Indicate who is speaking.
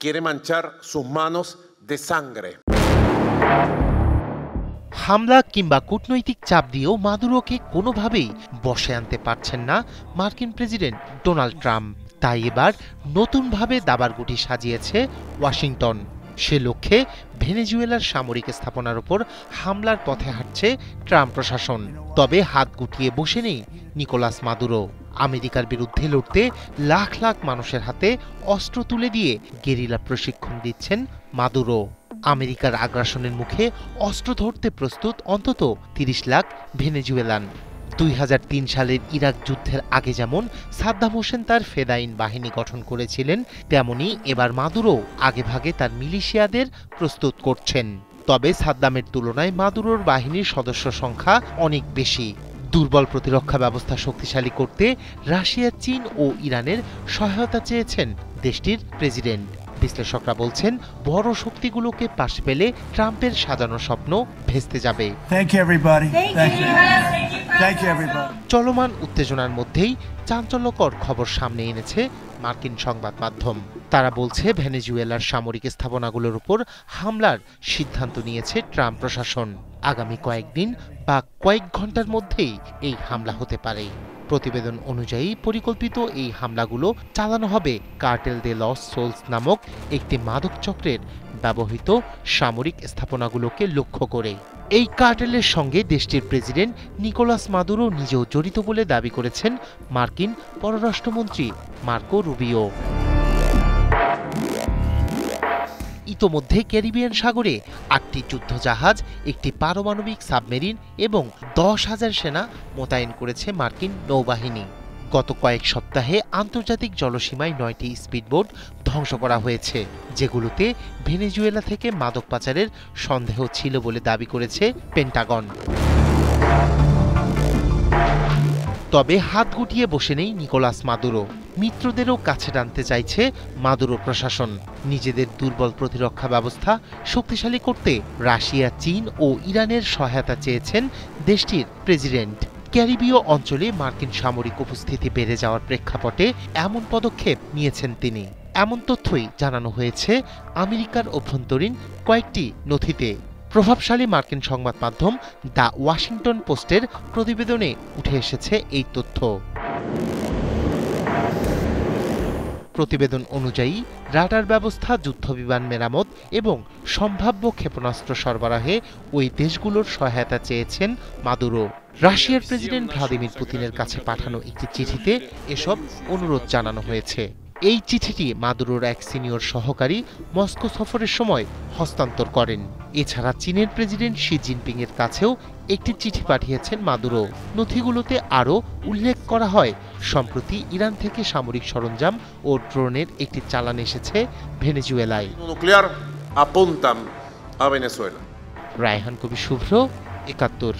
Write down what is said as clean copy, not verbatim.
Speaker 1: quiere manchar sus manos de sangre.
Speaker 2: হামলা কিংবা কূটনৈতিক চাপ দিয়েও মাদুরোকে কোনোভাবেই বশে আনতে পারছেন না মার্কিন প্রেসিডেন্ট ডোনাল্ড ট্রাম্প। তাই এবার নতুনভাবে দাবার গুটি সাজিয়েছে ওয়াশিংটন। সে লক্ষ্যে ভেনেজুয়েলার সামরিক স্থাপনার উপর হামলার পথে হাঁটছে ট্রাম্প প্রশাসন। তবে হাত গুটিয়ে বসে নেই নিকোলাস মাদুরো। আমেরিকার বিরুদ্ধে লড়তে লাখ লাখ মানুষের হাতে অস্ত্র তুলে দিয়ে গেরিলা প্রশিক্ষণ দিচ্ছেন মাদুরো। আমেরিকার আগ্রাসনের মুখে অস্ত্র ধরতে প্রস্তুত অন্তত ৩০ লাখ ভেনেজুয়েলান। ২০০৩ সালের ইরাক যুদ্ধের আগে যেমন সাদ্দাম হোসেন তার ফেদাইন বাহিনী গঠন করেছিলেন, তেমনি এবার মাদুরো আগেভাগে তার মিলিশিয়াদের প্রস্তুত করছেন। তবে সাদ্দামের তুলনায় মাদুরোর বাহিনীর সদস্য সংখ্যা অনেক বেশি। দুর্বল প্রতিরক্ষা ব্যবস্থা শক্তিশালী করতে রাশিয়া, চীন ও ইরানের সহায়তা চেয়েছেন দেশটির প্রেসিডেন্ট। বিশ্লেষকরা বলছেন, বড় শক্তিগুলোকে পাশে পেলে ট্রাম্পের সাজানো স্বপ্ন ভেস্তে যাবে। চলমান উত্তেজনার মধ্যেই চাঞ্চল্যকর খবর সামনে এনেছে মার্কিন সংবাদ মাধ্যম। তারা বলছে, ভেনেজুয়েলার সামরিক স্থাপনাগুলোর উপর হামলার সিদ্ধান্ত নিয়েছে ট্রাম্প প্রশাসন। আগামী কয়েকদিন বা কয়েক ঘন্টার মধ্যেই এই হামলা হতে পারে। প্রতিবেদন অনুযায়ী পরিকল্পিত এই হামলাগুলো চালানো হবে কার্টেল দে লস সোলস নামক একটি মাদক চক্রের ব্যবহৃত সামরিক স্থাপনাগুলোকে লক্ষ্য করে। এই কার্টেলের সঙ্গে দেশটির প্রেসিডেন্ট নিকোলাস মাদুরো নিজেও জড়িত বলে দাবি করেছেন মার্কিন পররাষ্ট্রমন্ত্রী মার্কো রুবিও। ইতোমধ্যে ক্যারিবিয়ান সাগরে ৮টি যুদ্ধজাহাজ, একটি পারমাণবিক সাবমেরিন এবং ১০,০০০ সেনা মোতায়েন করেছে মার্কিন নৌবাহিনী। গত কয়েক সপ্তাহে আন্তর্জাতিক জলসীমায় ৯টি স্পিডবোট ধ্বংস করা হয়েছে, যেগুলোতে ভেনেজুয়েলা থেকে মাদক পাচারের সন্দেহ ছিল বলে দাবি করেছে পেন্টাগন। তবে হাত গুটিয়ে বসে নেই নিকোলাস মাদুরো। মিত্রদেরও কাছে টানতে চাইছে মাদুরো প্রশাসন। নিজেদের দুর্বল প্রতিরক্ষা ব্যবস্থা শক্তিশালী করতে রাশিয়া, চীন ও ইরানের সহায়তা চেয়েছেন দেশটির প্রেসিডেন্ট। ক্যারিবীয় অঞ্চলে মার্কিন সামরিক উপস্থিতি বেড়ে যাওয়ার প্রেক্ষাপটে এমন পদক্ষেপ নিয়েছেন তিনি। এমন তথ্যই জানানো হয়েছে আমেরিকার অভ্যন্তরীণ কয়েকটি নথিতে। প্রভাবশালী মার্কিন সংবাদ মাধ্যম দ্য ওয়াশিংটন পোস্টের প্রতিবেদনে উঠে এসেছে এই তথ্য। প্রতিবেদন অনুযায়ী রাডার ব্যবস্থা, যুদ্ধবিমান মেরামত এবং সম্ভাব্য ক্ষেপণাস্ত্র সরবরাহে ওই দেশগুলোর সহায়তা চেয়েছেন মাদুরো। রাশিয়ার প্রেসিডেন্ট ভ্লাদিমির পুতিনের কাছে পাঠানো একটি চিঠিতে এসব অনুরোধ জানানো হয়েছে। এই চিঠিটি মাদুরোর এক সিনিয়র সহকারী মস্কো সফরের সময় হস্তান্তর করেন। এছাড়া চীনের প্রেসিডেন্ট শি জিনপিং এর কাছেও একটি চিঠি পাঠিয়েছেন মাদুরো। নথিগুলোতে আরও উল্লেখ করা হয়, সম্প্রতি ইরান থেকে সামরিক সরঞ্জাম ও ড্রোনের একটি চালান এসেছে ভেনেজুয়েলায়। রায়হান কবির শুভ্র, ৭১।